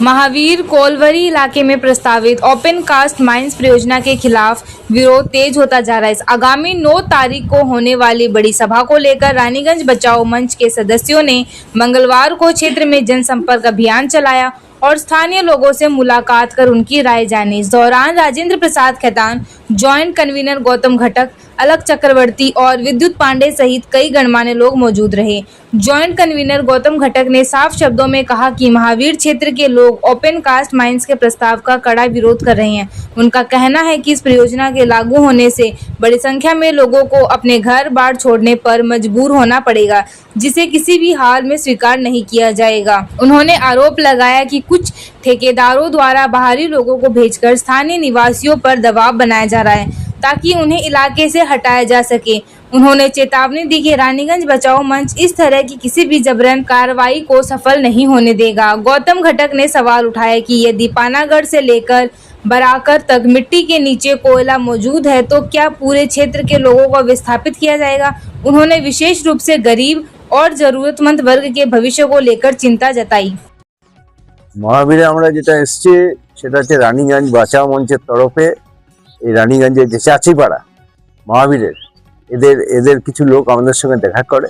महावीर कोलवरी इलाके में प्रस्तावित ओपन कास्ट माइंस परियोजना के खिलाफ विरोध तेज होता जा रहा है। आगामी 9 तारीख को होने वाली बड़ी सभा को लेकर रानीगंज बचाओ मंच के सदस्यों ने मंगलवार को क्षेत्र में जनसंपर्क अभियान चलाया और स्थानीय लोगों से मुलाकात कर उनकी राय जानी। इस दौरान राजेंद्र प्रसाद खेतान, जॉइंट कन्वीनर गौतम घटक, अलक चक्रवर्ती और विद्युत पांडे सहित कई गणमान्य लोग मौजूद रहे। जॉइंट कन्वीनर गौतम घटक ने साफ शब्दों में कहा कि महावीर क्षेत्र के लोग ओपन कास्ट माइंस के प्रस्ताव का कड़ा विरोध कर रहे हैं। उनका कहना है कि इस परियोजना के लागू होने से बड़ी संख्या में लोगों को अपने घर बार छोड़ने पर मजबूर होना पड़ेगा, जिसे किसी भी हाल में स्वीकार नहीं किया जाएगा। उन्होंने आरोप लगाया कि कुछ ठेकेदारों द्वारा बाहरी लोगों को भेजकर स्थानीय निवासियों पर दबाव बनाया जा रहा है ताकि उन्हें इलाके से हटाया जा सके। उन्होंने चेतावनी दी कि रानीगंज बचाओ मंच इस तरह की किसी भी जबरन कार्रवाई को सफल नहीं होने देगा। गौतम घटक ने सवाल उठाया कि यदि पानागढ़ से लेकर बराकर तक मिट्टी के नीचे कोयला मौजूद है तो क्या पूरे क्षेत्र के लोगों को विस्थापित किया जाएगा। उन्होंने विशेष रूप से गरीब और जरूरतमंद वर्ग के भविष्य को लेकर चिंता जताई। महावीरे আমরা যেটা এসছে সেটা হচ্ছে রানীগঞ্জ বাঁচাও মঞ্চের তরফে এই রানীগঞ্জের যে চাচিপাড়া মহাবীরের এদের কিছু লোক আমাদের সঙ্গে দেখা করে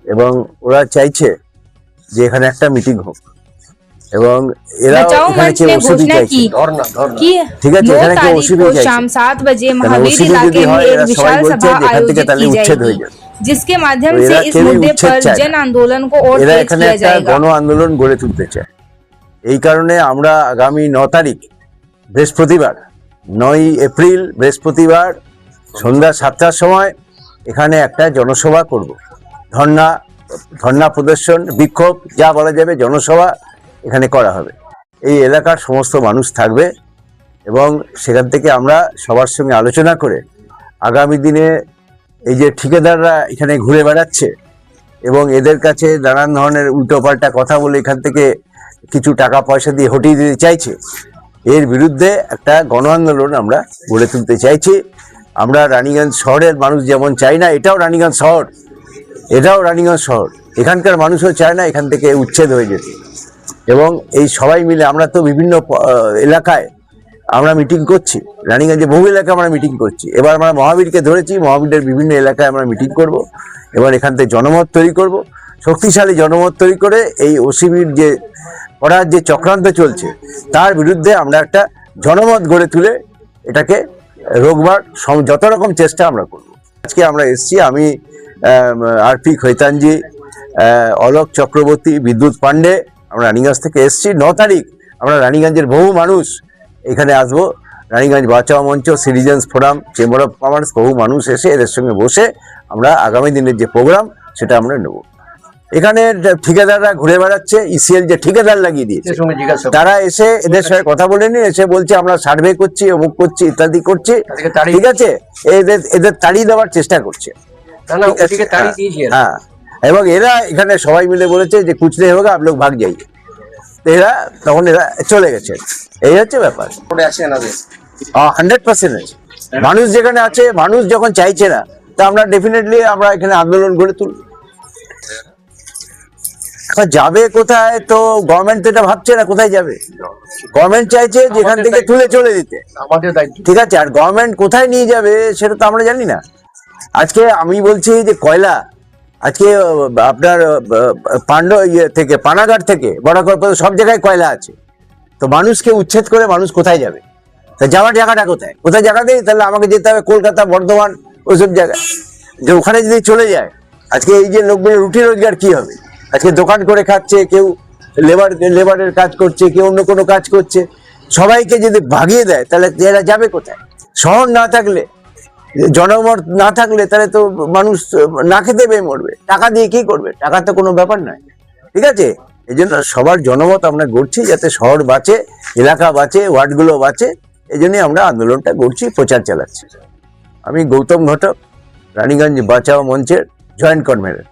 এবং ওরা চাইছে যে এখানে একটা মিটিং হোক এবং এরা এখানে যে ওসিবি চাইছে ঠিক আছে এখানে যে ওসিবি চাইছে शाम 7 बजे महावीर इलाके में एक विशाल सभा आयोजित की जाएगी, जिसके माध्यम से इस मुद्दे पर जन आंदोलन को और तेज किया जाएगा। গণ আন্দোলন গড়ে তুলতে চায়। এই কারণে আমরা আগামী 9 তারিখ বৃহস্পতিবার 9 এপ্রিল বৃহস্পতিবার সন্ধ্যা 7টার সময় এখানে একটা জনসভা করব। ধর্ণা প্রদর্শন বিক্ষোভ যা বলা যাবে জনসভা এখানে করা হবে। এই এলাকার সমস্ত মানুষ থাকবে এবং সেখান থেকে আমরা সবার সঙ্গে আলোচনা করে আগামী দিনে এই যে ঠিকাদাররা এখানে ঘুরে বেড়াচ্ছে এবং এদের কাছে নানান ধরনের উল্টোপাল্টা কথা বলে এখান থেকে কিছু টাকা পয়সা দিয়ে হটিয়ে দিতে চাইছে, এর বিরুদ্ধে একটা গণ আন্দোলন আমরা গড়ে তুলতে চাইছি। আমরা রানীগঞ্জ শহরের মানুষ যেমন চাই না, এটাও রানীগঞ্জ শহর, এখানকার মানুষও চায় না এখান থেকে উচ্ছেদ হয়ে যেতে। এবং এই সবাই মিলে আমরা তো বিভিন্ন এলাকায় আমরা মিটিং করছি, রানীগঞ্জে বহু এলাকায় আমরা মিটিং করছি। এবার আমরা মহাবীরকে ধরেছি, মহাবীরের বিভিন্ন এলাকায় আমরা মিটিং করব। এবার এখান থেকে জনমত তৈরি করব, শক্তিশালী জনমত তৈরি করে এই ওসিবির যে করার যে চক্রান্ত চলছে তার বিরুদ্ধে আমরা একটা জনমত গড়ে তুলে এটাকে রোকবার যত রকম চেষ্টা আমরা করব। আজকে আমরা এসেছি, আমি আরপি খৈতানজি, অলক চক্রবর্তী, বিদ্যুৎ পান্ডে, আমরা রানীগঞ্জ থেকে এসেছি। 9 তারিখ আমরা রানীগঞ্জের বহু মানুষ এখানে আসবো। রানীগঞ্জ বাঁচাও মঞ্চ, citizens forum, chamber of commerce, বহু মানুষ এসে এদের সঙ্গে বসে আমরা আগামী দিনের যে প্রোগ্রাম সেটা আমরা নেব। এখানে ঠিকাদাররা ঘুরে বেড়াচ্ছে, ইসিএল যে ঠিকাদার লাগিয়ে দিয়েছে তারা এসে এদের সঙ্গে কথা বলেনি, এসে বলছে আমরা সার্ভে করছি, অমুক করছি, ইত্যাদি করছি, ঠিক আছে। এদের তাড়িয়ে দেওয়ার চেষ্টা করছে। হ্যাঁ, এবং এরা এখানে সবাই মিলে বলেছে যে কুচলে হোক আপ লোক ভাগ যাই, তখন এরা চলে গেছে। এই হচ্ছে ব্যাপার। 100% আছে। মানুষ যেখানে আছে, মানুষ যখন চাইছে না তা আমরা ডেফিনেটলি আমরা এখানে আন্দোলন গড়ে তুলব। যাবে কোথায় তো গভর্নমেন্ট তো এটা ভাবছে না কোথায় যাবে। গভর্নমেন্ট চাইছে যেখান থেকে তুলে চলে দিতে, ঠিক আছে। আর গভর্নমেন্ট কোথায় নিয়ে যাবে সেটা তো আমরা জানি না। আজকে আমি বলছি যে কয়লা আজকে আপনার থেকে পানাগড় থেকে বড়াকর পর্যন্ত সব জায়গায় কয়লা আছে, তো মানুষকে উচ্ছেদ করে মানুষ কোথায় যাবে? তা যাওয়ার জায়গাটা কোথায় জায়গা দেয়? তাহলে আমাকে যেতে হবে কলকাতা, বর্ধমান, ওইসব জায়গায়। যে ওখানে যদি চলে যায় আজকে এই যে লোকগুলো রুটি রোজগার কি হবে? আজকে দোকান করে খাচ্ছে, কেউ লেবারের কাজ করছে, কেউ অন্য কোনো কাজ করছে। সবাইকে যদি ভাগিয়ে দেয় তাহলে এরা যাবে কোথায়? শহর না থাকলে, জনমত না থাকলে তাহলে তো মানুষ না খেতে পেয়ে মরবে। টাকা দিয়ে কি করবে? টাকা তো কোনো ব্যাপার নয়, ঠিক আছে। এই জন্য সবার জনমত আমরা গড়ছি যাতে শহর বাঁচে, এলাকা বাঁচে, ওয়ার্ডগুলো বাঁচে। এই জন্যই আমরা আন্দোলনটা গড়ছি, প্রচার চালাচ্ছি। আমি গৌতম ঘটক, রানীগঞ্জ বাঁচাও মঞ্চের জয়েন্ট কনভেনর।